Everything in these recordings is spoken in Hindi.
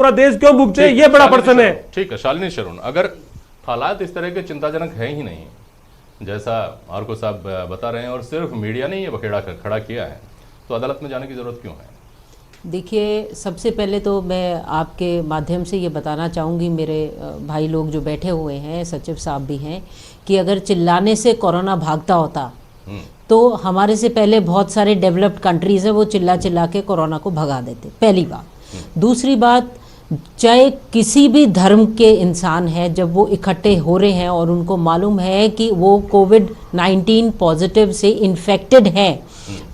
पूरा देश क्यों भुगते, ये बड़ा प्रश्न है। ठीक है शालिनी शरून, अगर हालात इस तरह के चिंताजनक है ही नहीं जैसा आरको साहब बता रहे हैं और सिर्फ मीडिया ने ये बखेड़ा खड़ा किया है, तो अदालत में जाने की जरूरत क्यों है? देखिए, सबसे पहले तो मैं आपके माध्यम से ये बताना चाहूँगी, मेरे भाई लोग जो बैठे हुए हैं, सचिव साहब भी हैं, कि अगर चिल्लाने से कोरोना भागता होता तो हमारे से पहले बहुत सारे डेवलप्ड कंट्रीज़ हैं, वो चिल्ला चिल्ला के कोरोना को भगा देते, पहली बात। दूसरी बात, चाहे किसी भी धर्म के इंसान हैं, जब वो इकट्ठे हो रहे हैं और उनको मालूम है कि वो कोविड-19 पॉजिटिव से इन्फेक्टेड है,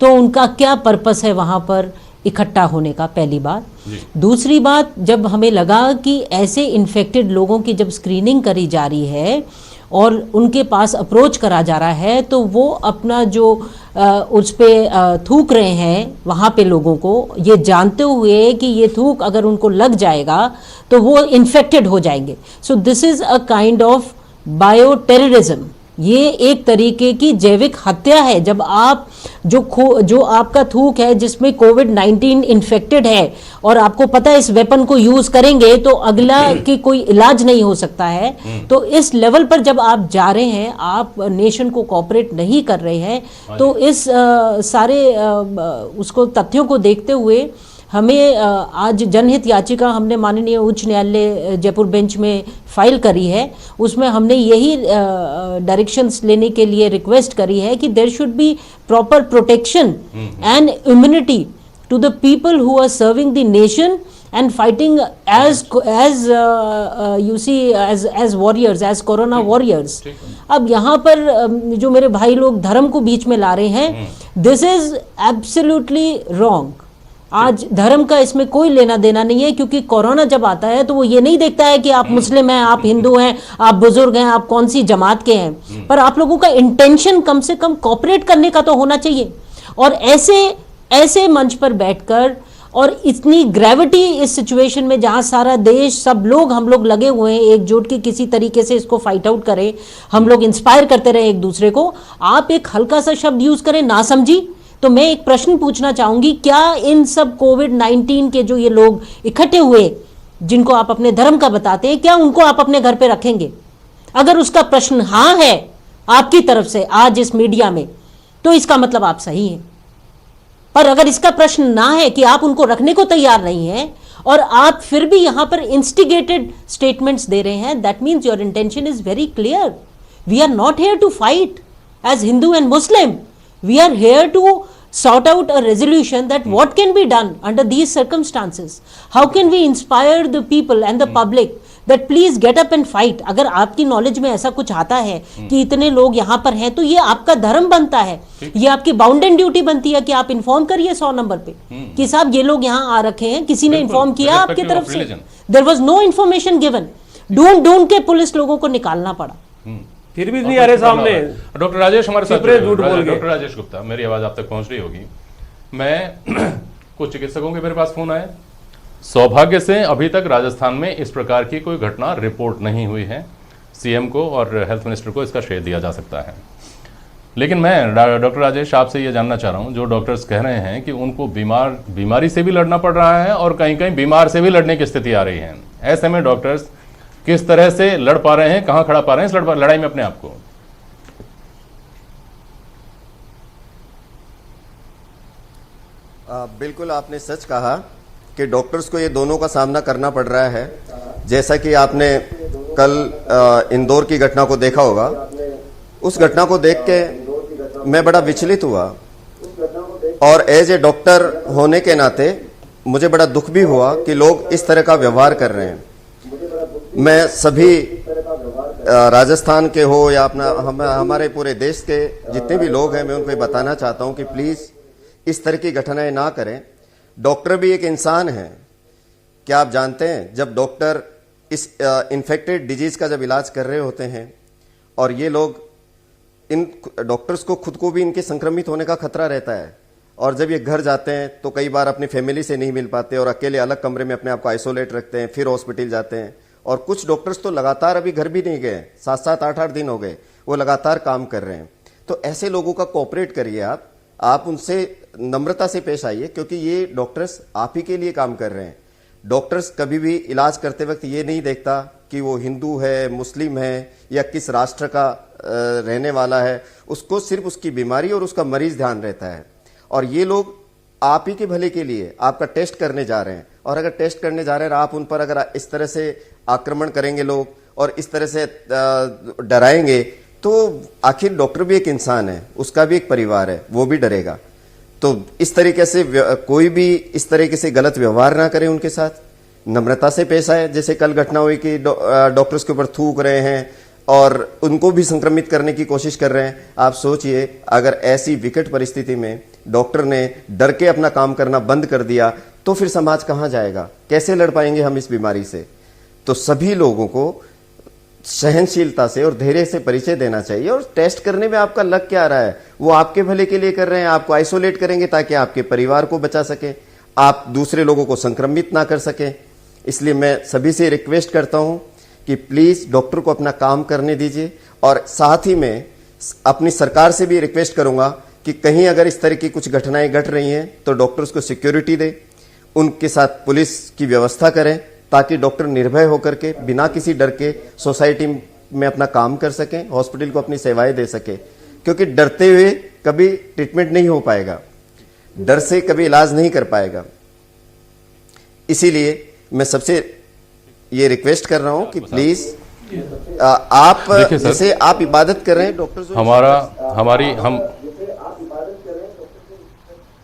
तो उनका क्या पर्पस है वहाँ पर इकट्ठा होने का, पहली बात। दूसरी बात, जब हमें लगा कि ऐसे इन्फेक्टेड लोगों की जब स्क्रीनिंग करी जा रही है और उनके पास अप्रोच करा जा रहा है, तो वो अपना जो उस पर थूक रहे हैं वहाँ पे लोगों को, ये जानते हुए कि ये थूक अगर उनको लग जाएगा तो वो इन्फेक्टेड हो जाएंगे। So this is a kind of bio terrorism. ये एक तरीके की जैविक हत्या है। जब आप जो आपका थूक है जिसमें कोविड-19 इन्फेक्टेड है और आपको पता है इस वेपन को यूज करेंगे तो अगला की कोई इलाज नहीं हो सकता है, तो इस लेवल पर जब आप जा रहे हैं, आप नेशन को कोऑपरेट नहीं कर रहे हैं, तो इस सारे उसको तथ्यों को देखते हुए हमें आज जनहित याचिका हमने माननीय उच्च न्यायालय जयपुर बेंच में फाइल करी है। उसमें हमने यही डायरेक्शंस लेने के लिए रिक्वेस्ट करी है कि there should be proper protection and immunity to the people who are serving the nation and fighting as you see as warriors, as corona warriors। अब यहाँ पर जो मेरे भाई लोग धर्म को बीच में ला रहे हैं, this is absolutely wrong। आज धर्म का इसमें कोई लेना देना नहीं है, क्योंकि कोरोना जब आता है तो वो ये नहीं देखता है कि आप मुस्लिम हैं, आप हिंदू हैं, आप बुजुर्ग हैं, आप कौन सी जमात के हैं, पर आप लोगों का इंटेंशन कम से कम कोऑपरेट करने का तो होना चाहिए। और ऐसे मंच पर बैठकर और इतनी ग्रेविटी इस सिचुएशन में जहां सारा देश, सब लोग, हम लोग लगे हुए हैं एकजुट के किसी तरीके से इसको फाइट आउट करें, हम लोग इंस्पायर करते रहे एक दूसरे को, आप एक हल्का सा शब्द यूज करें ना समझी। तो मैं एक प्रश्न पूछना चाहूंगी, क्या इन सब कोविड-19 के जो ये लोग इकट्ठे हुए जिनको आप अपने धर्म का बताते हैं, क्या उनको आप अपने घर पे रखेंगे? अगर उसका प्रश्न हाँ है आपकी तरफ से आज इस मीडिया में, तो इसका मतलब आप सही हैं। पर अगर इसका प्रश्न ना है कि आप उनको रखने को तैयार नहीं हैं और आप फिर भी यहां पर इंस्टिगेटेड स्टेटमेंट्स दे रहे हैं, that means your intention is very clear. We are not here to fight as Hindu and Muslim, we are here to sort out a resolution that what can be done under these circumstances, how can we inspire the people and the public that please get up and fight। अगर आपकी नॉलेज में ऐसा कुछ आता है कि इतने लोग यहाँ पर हैं, तो ये आपका धर्म बनता है, ये आपकी बाउंड एंड ड्यूटी बनती है कि आप इन्फॉर्म करिए 100 नंबर पे कि साहब ये लोग यहाँ आ रखे हैं, किसी ने इन्फॉर्म किया आपकी तरफ से? There was no information given, ढूंढ के पुलिस लोगों को निकालना पड़ा, फिर भी नहीं आ रहे सामने। डॉक्टर राजेश हमारे साथ, डॉक्टर राजेश गुप्ता, मेरी आवाज आप तक पहुंच रही होगी। मैं कुछ चिकित्सकों के मेरे पास फोन आए, सौभाग्य से अभी तक राजस्थान में इस प्रकार की कोई घटना रिपोर्ट नहीं हुई है। सीएम को और हेल्थ मिनिस्टर को इसका श्रेय दिया जा सकता है, लेकिन मैं डॉक्टर राजेश आपसे ये जानना चाह रहा हूँ, जो डॉक्टर्स कह रहे हैं कि उनको बीमारी से भी लड़ना पड़ रहा है और कहीं कहीं बीमार से भी लड़ने की स्थिति आ रही है, ऐसे में डॉक्टर्स किस तरह से लड़ पा रहे हैं, कहां खड़ा पा रहे हैं इस लड़ाई में अपने आप को? बिल्कुल आपने सच कहा कि डॉक्टर्स को ये दोनों का सामना करना पड़ रहा है। जैसा कि आपने कल इंदौर की घटना को देखा होगा, उस घटना को देख के मैं बड़ा विचलित हुआ और एज ए डॉक्टर होने के नाते मुझे बड़ा दुख भी हुआ कि लोग इस तरह का व्यवहार कर रहे हैं। मैं सभी राजस्थान के हो या अपना हमारे पूरे देश के जितने भी लोग हैं, मैं उनको बताना चाहता हूं कि प्लीज इस तरह की घटनाएं ना करें। डॉक्टर भी एक इंसान है। क्या आप जानते हैं, जब डॉक्टर इस इन्फेक्टेड डिजीज का जब इलाज कर रहे होते हैं और ये लोग, इन डॉक्टर्स को खुद को भी इनके संक्रमित होने का खतरा रहता है, और जब ये घर जाते हैं तो कई बार अपनी फैमिली से नहीं मिल पाते और अकेले अलग कमरे में अपने आप को आइसोलेट रखते हैं, फिर हॉस्पिटल जाते हैं। और कुछ डॉक्टर्स तो लगातार अभी घर भी नहीं गए, 7-7, 8-8 दिन हो गए, वो लगातार काम कर रहे हैं। तो ऐसे लोगों का कोऑपरेट करिए, आप उनसे नम्रता से पेश आइए, क्योंकि ये डॉक्टर्स आप ही के लिए काम कर रहे हैं। डॉक्टर्स कभी भी इलाज करते वक्त ये नहीं देखता कि वो हिंदू है, मुस्लिम है या किस राष्ट्र का रहने वाला है। उसको सिर्फ उसकी बीमारी और उसका मरीज ध्यान रहता है। और ये लोग आप ही के भले के लिए आपका टेस्ट करने जा रहे हैं, और अगर टेस्ट करने जा रहे हैं आप उन पर अगर इस तरह से आक्रमण करेंगे लोग और इस तरह से डराएंगे, तो आखिर डॉक्टर भी एक इंसान है, उसका भी एक परिवार है, वो भी डरेगा। तो इस तरीके से कोई भी इस तरीके से गलत व्यवहार ना करे, उनके साथ नम्रता से पेश आए। जैसे कल घटना हुई कि डॉक्टर्स के ऊपर थूक रहे हैं और उनको भी संक्रमित करने की कोशिश कर रहे हैं। आप सोचिए, अगर ऐसी विकट परिस्थिति में डॉक्टर ने डर के अपना काम करना बंद कर दिया तो फिर समाज कहां जाएगा, कैसे लड़ पाएंगे हम इस बीमारी से। तो सभी लोगों को सहनशीलता से और धैर्य से परिचय देना चाहिए। और टेस्ट करने में आपका लग क्या रहा है, वो आपके भले के लिए कर रहे हैं। आपको आइसोलेट करेंगे ताकि आपके परिवार को बचा सके, आप दूसरे लोगों को संक्रमित ना कर सके। इसलिए मैं सभी से रिक्वेस्ट करता हूं कि प्लीज डॉक्टर को अपना काम करने दीजिए। और साथ ही में अपनी सरकार से भी रिक्वेस्ट करूंगा कि कहीं अगर इस तरह की कुछ घटनाएं घट रही हैं तो डॉक्टर्स को सिक्योरिटी दे, उनके साथ पुलिस की व्यवस्था करें ताकि डॉक्टर निर्भय होकर के बिना किसी डर के सोसाइटी में अपना काम कर सकें, हॉस्पिटल को अपनी सेवाएं दे सके। क्योंकि डरते हुए कभी ट्रीटमेंट नहीं हो पाएगा, डर से कभी इलाज नहीं कर पाएगा। इसीलिए मैं सबसे ये रिक्वेस्ट कर रहा हूं कि प्लीज आप देखिए सर, जैसे आप इबादत कर रहे हैं डॉक्टर, हमारी हम